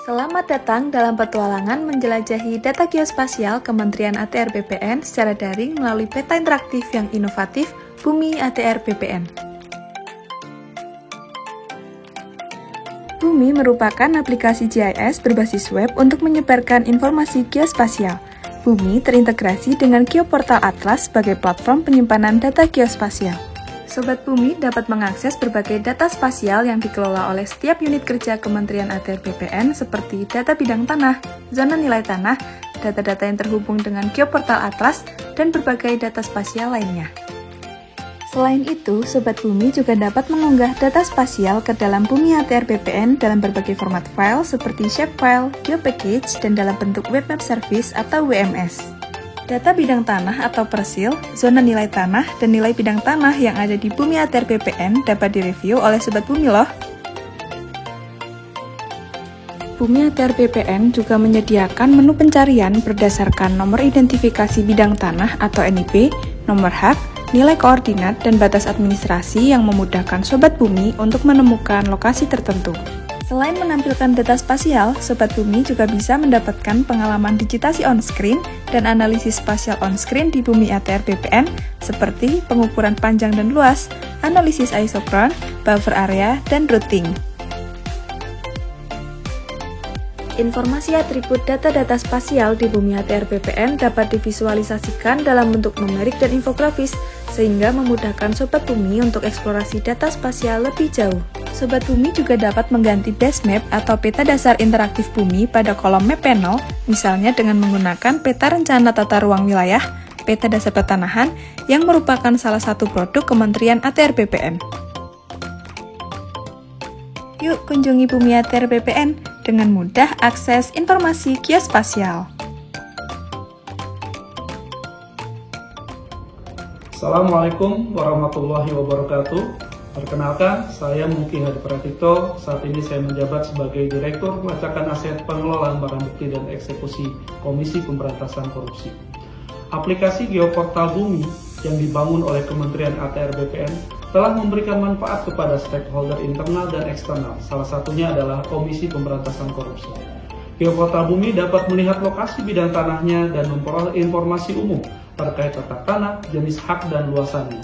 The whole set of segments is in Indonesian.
Selamat datang dalam petualangan menjelajahi data geospasial Kementerian ATR BPN secara daring melalui peta interaktif yang inovatif Bumi ATR BPN. Bumi merupakan aplikasi GIS berbasis web untuk menyebarkan informasi geospasial. Bumi terintegrasi dengan Geoportal Atlas sebagai platform penyimpanan data geospasial. Sobat Bumi dapat mengakses berbagai data spasial yang dikelola oleh setiap unit kerja Kementerian ATR BPN seperti data bidang tanah, zona nilai tanah, data-data yang terhubung dengan Geoportal Atlas, dan berbagai data spasial lainnya. Selain itu, Sobat Bumi juga dapat mengunggah data spasial ke dalam Bumi ATR BPN dalam berbagai format file seperti shapefile, geopackage, dan dalam bentuk web map service atau WMS. Data bidang tanah atau persil, zona nilai tanah, dan nilai bidang tanah yang ada di Bumi ATR BPN dapat direview oleh Sobat Bumi loh. Bumi ATR BPN juga menyediakan menu pencarian berdasarkan nomor identifikasi bidang tanah atau NIB, nomor hak, nilai koordinat, dan batas administrasi yang memudahkan Sobat Bumi untuk menemukan lokasi tertentu. Selain menampilkan data spasial, Sobat Bumi juga bisa mendapatkan pengalaman digitasi on-screen dan analisis spasial on-screen di Bumi ATR BPN seperti pengukuran panjang dan luas, analisis isokron, buffer area, dan routing. Informasi atribut data-data spasial di Bumi ATR BPN dapat divisualisasikan dalam bentuk numerik dan infografis, sehingga memudahkan Sobat Bumi untuk eksplorasi data spasial lebih jauh. Sobat Bumi juga dapat mengganti base map atau peta dasar interaktif Bumi pada kolom map panel, misalnya dengan menggunakan peta rencana tata ruang wilayah, peta dasar pertanahan, yang merupakan salah satu produk Kementerian ATR BPN. Yuk kunjungi Bumi ATR BPN dengan mudah akses informasi geospasial. Assalamualaikum warahmatullahi wabarakatuh. Perkenalkan, saya Muki Hadi Pratikto. Saat ini saya menjabat sebagai Direktur Pelacakan Aset Pengelolaan Barang Bukti dan Eksekusi Komisi Pemberantasan Korupsi. Aplikasi Geoportal Bumi yang dibangun oleh Kementerian ATR BPN telah memberikan manfaat kepada stakeholder internal dan eksternal, salah satunya adalah Komisi Pemberantasan Korupsi. Geoportal Bumi dapat melihat lokasi bidang tanahnya dan memperoleh informasi umum terkait tata tanah, jenis hak, dan luasannya.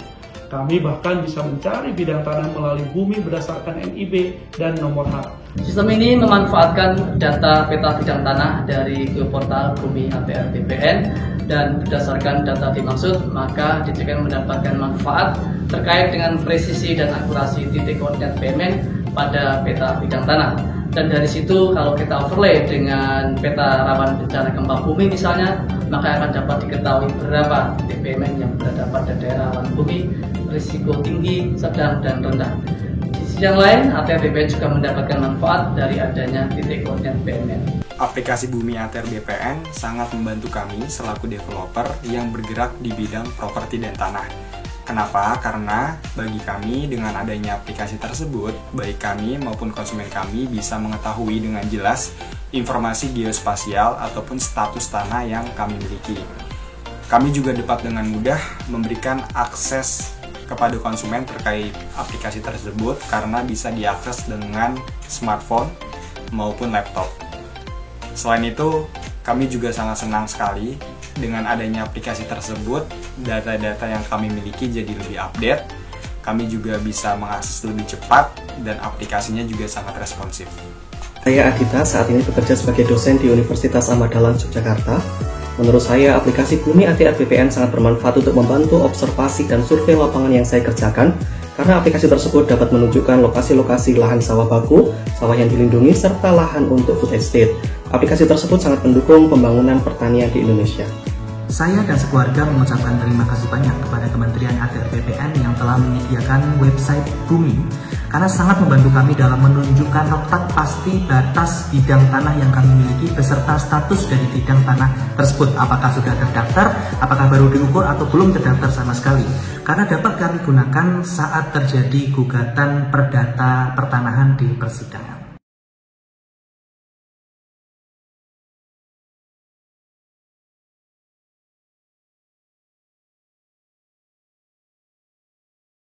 Kami bahkan bisa mencari bidang tanah melalui Bumi berdasarkan NIB dan nomor hak. Sistem ini memanfaatkan data peta bidang tanah dari Geoportal Bumi ATR BPN, dan berdasarkan data dimaksud, maka akan mendapatkan manfaat terkait dengan presisi dan akurasi titik koordinat BMN pada peta bidang tanah. Dan dari situ kalau kita overlay dengan peta rawan bencana gempa bumi misalnya, maka akan dapat diketahui berapa titik BMN yang berada pada daerah rawan bumi, risiko tinggi, sedang, dan rendah. Di sisi yang lain, ATR BPN juga mendapatkan manfaat dari adanya titik koordinat BMN. Aplikasi Bumi ATR BPN sangat membantu kami selaku developer yang bergerak di bidang properti dan tanah. Kenapa? Karena bagi kami dengan adanya aplikasi tersebut, baik kami maupun konsumen kami bisa mengetahui dengan jelas informasi geospasial ataupun status tanah yang kami miliki. Kami juga dapat dengan mudah memberikan akses kepada konsumen terkait aplikasi tersebut karena bisa diakses dengan smartphone maupun laptop. Selain itu, kami juga sangat senang sekali dengan adanya aplikasi tersebut, data-data yang kami miliki jadi lebih update, kami juga bisa mengakses lebih cepat, dan aplikasinya juga sangat responsif. Saya Adita, saat ini bekerja sebagai dosen di Universitas Ahmad Dahlan, Yogyakarta. Menurut saya, aplikasi Bumi ATR BPN sangat bermanfaat untuk membantu observasi dan survei lapangan yang saya kerjakan, karena aplikasi tersebut dapat menunjukkan lokasi-lokasi lahan sawah baku, sawah yang dilindungi, serta lahan untuk food estate. Aplikasi tersebut sangat mendukung pembangunan pertanian di Indonesia. Saya dan sekeluarga mengucapkan terima kasih banyak kepada Kementerian ATR BPN yang telah menyediakan website Bumi, karena sangat membantu kami dalam menunjukkan letak pasti batas bidang tanah yang kami miliki beserta status dari bidang tanah tersebut, apakah sudah terdaftar, apakah baru diukur, atau belum terdaftar sama sekali, karena dapat kami gunakan saat terjadi gugatan perdata pertanahan di persidangan.